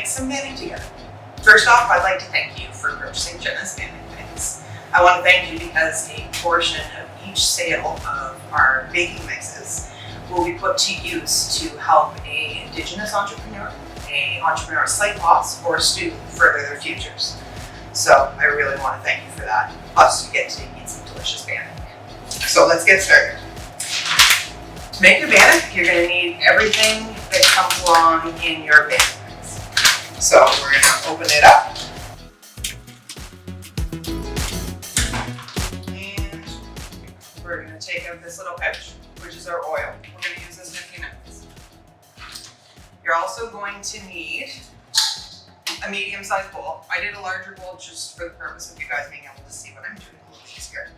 make some bannock together. First off, I'd like to thank you for purchasing Jenna's bannock mix. I want to thank you because a portion of each sale of our baking mixes will be put to use to help an Indigenous entrepreneur, an entrepreneur site boss, or a student further their futures. So I really want to thank you for that. Plus, you get to eat some delicious bannock. So let's get started. To make your bannock, you're going to need everything that comes along in your bannock mix. So we're going to open it up. And we're going to take out this little pouch, which is our oil. We're going to use this in a few minutes. You're also going to need a medium-sized bowl. I did a larger bowl just for the purpose of you guys being able to see what I'm doing a little easier.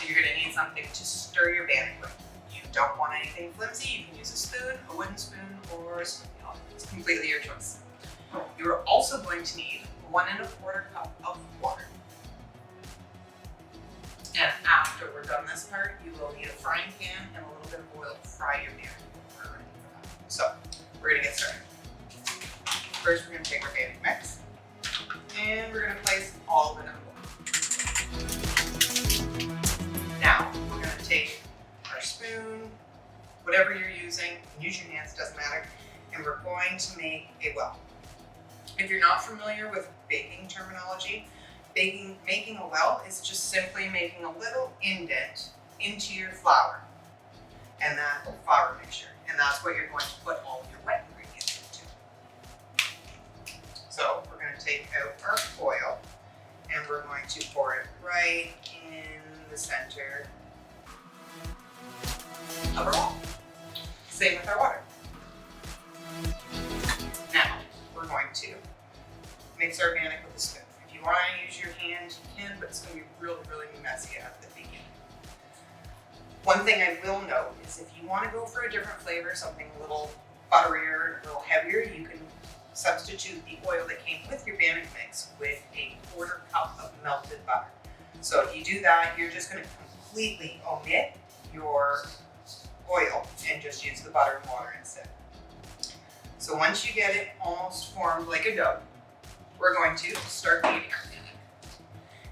You're going to need something to stir your bannock with. You don't want anything flimsy. You can use a spoon, a wooden spoon, or a spoon. It's completely your choice. You are also going to need 1 1/4 cup of water. And after we're done this part, you will need a frying pan and a little bit of oil to fry your bannock. We're ready for that. So we're going to get started. First, we're going to take our bannock mix and we're going to place all of it in a bowl. Now, we're going to take our spoon, whatever you're using, you can use your hands, doesn't matter, and we're going to make a well. If you're not familiar with baking terminology, making a well is just simply making a little indent into your flour and that flour mixture, and that's what you're going to put all of your wet ingredients into. So we're going to take out our oil and we're going to pour it right in the center of our well. Same with our water. Now we're going to mix our bannock with a spoon. If you want to use your hand, you can, but it's going to be really, really messy at the beginning. One thing I will note is if you want to go for a different flavor, something a little butterier, a little heavier, you can substitute the oil that came with your bannock mix with a 1/4 cup of melted butter. So if you do that, you're just going to completely omit your oil and just use the butter and water instead. So once you get it almost formed like a dough, we're going to start kneading our bannock.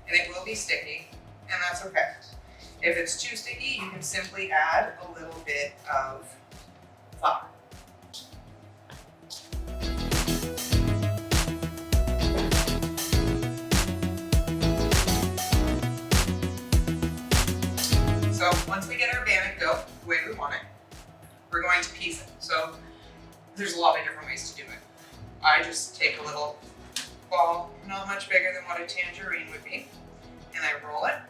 And it will be sticky, and that's okay. If it's too sticky, you can simply add a little bit of flour. So once we get our bannock dough the way we want it, we're going to piece it. So there's a lot of different ways to do it. I just take a little ball, not much bigger than what a tangerine would be, and I roll it.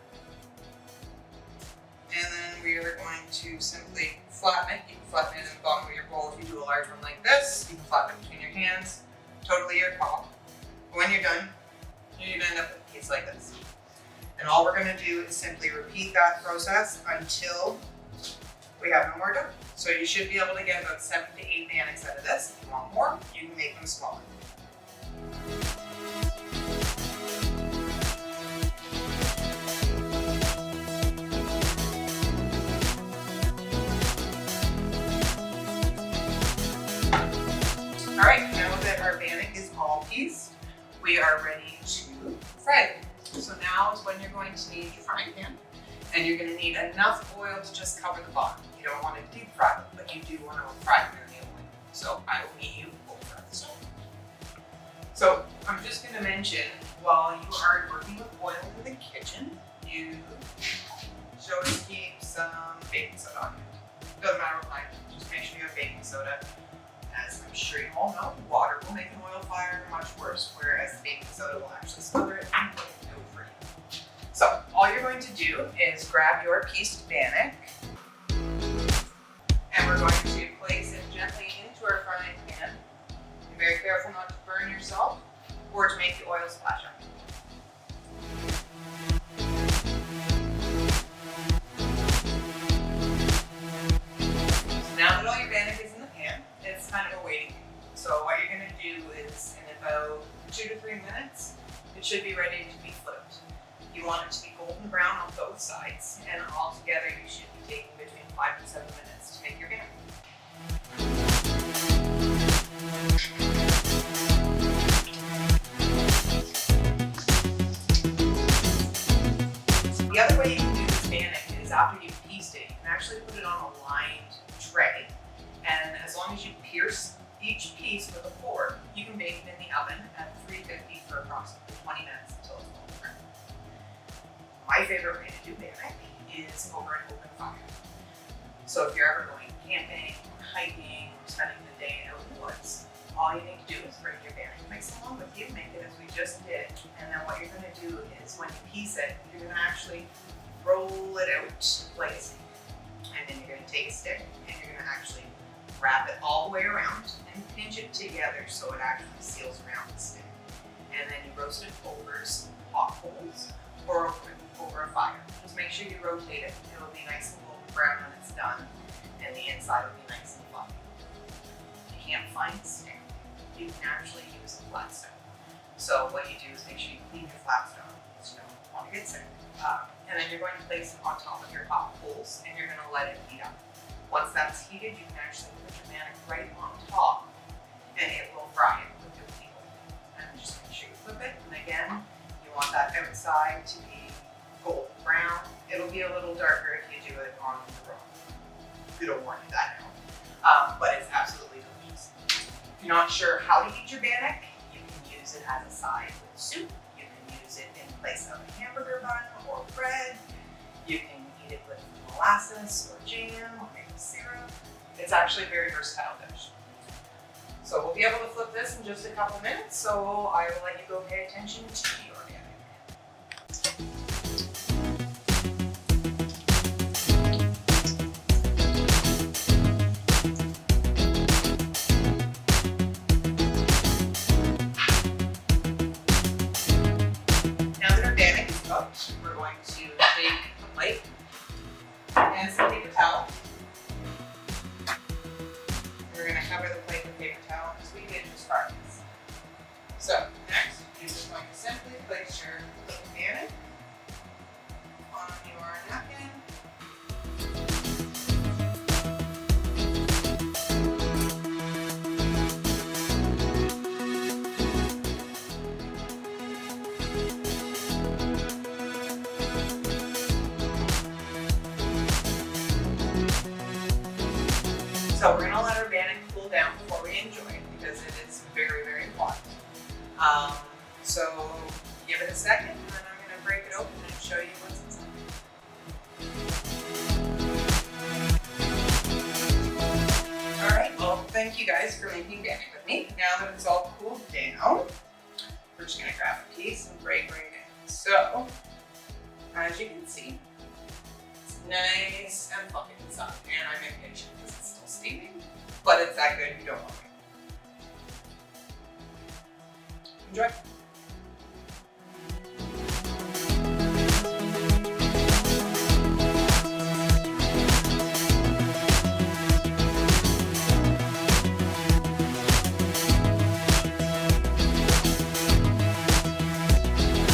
And then we are going to simply flatten it. You can flatten it in the bottom of your bowl if you do a large one like this. You can flatten it between your hands, totally your call. But when you're done, you're going to end up with a piece like this. And all we're going to do is simply repeat that process until we have no more dough. So you should be able to get about 7 to 8 bannocks out of this. If you want more, you can make them smaller. All right, now that our bannock is all pieced, we are ready to fry it. So now is when you're going to need your frying pan, and you're going to need enough oil to just cover the bottom. You don't want to deep fry it, but you do want to fry it in the oil. So I will meet you over at the stove. So I'm just going to mention, while you are working with oil in the kitchen, you should always keep some baking soda on you. Doesn't matter what kind, just make sure you have baking soda. As I'm sure you all know, water will make an oil fire much worse, whereas the baking soda will actually smother it and put it out for you. So all you're going to do is grab your pieced bannock, and we're going to place it gently into our frying pan. Be very careful not to burn yourself or to make the oil splash up. So now that all your bannock is in the pan, it's kind of a waiting game. So what you're going to do is, in about 2 to 3 minutes, it should be ready to be flipped. You want it to be golden brown on both sides, and altogether you should be taking between 5 to 7 minutes to make your bannock. actually put it on a lined tray, and as long as you pierce each piece with a fork, you can bake it in the oven at 350 for approximately 20 minutes until it's golden. My favorite way to do bannock is over an open fire. So if you're ever going camping or hiking or spending the day out in the woods, all you need to do is bring your bannock mix along with you, make it as we just did, and then what you're going to do is when you piece it, you're going to actually roll it out like a snake. And then you're going to take a stick and you're going to actually wrap it all the way around and pinch it together so it actually seals around the stick. And then you roast it over some hot coals or over a fire. Just make sure you rotate it. It'll be nice and golden brown when it's done, and the inside will be nice and fluffy. If you can't find a stick, you can actually use a flat stone. So what you do is make sure you clean your flat stone so you don't want to get sick. And then you're going to place it on top of your hot coals and you're going to let it heat up. Once that's heated, you can actually put your bannock right on top and it will fry it with your people. And just make sure you flip it. And again, you want that outside to be golden brown. It'll be a little darker if you do it on the raw. We don't want that now. But it's absolutely delicious. If you're not sure how to eat your bannock, you can use it as a side with soup. You can use it in place of a hamburger bun or bread. You can eat it with molasses or jam or maple syrup. It's actually a very versatile dish. So we'll be able to flip this in just a couple minutes, so I will let you go pay attention to your bannock. Now that our bannock is cooked, we're going to take a plate and some paper towel. We're going to cover the plate with paper towel as we did just prior to this. So next, you're just going to simply place your little bannock on your napkin. So we're going to let our bannock cool down before we enjoy it because it is very, very hot. So give it a second and then I'm going to break it open and show you what's inside. Alright, well thank you guys for making bannock with me. Now that it's all cooled down, we're just going to grab a piece and break right in. So, as you can see, it's nice and fluffy inside, and I'm impatient because it's still steaming, but it's that good you don't want it. Enjoy.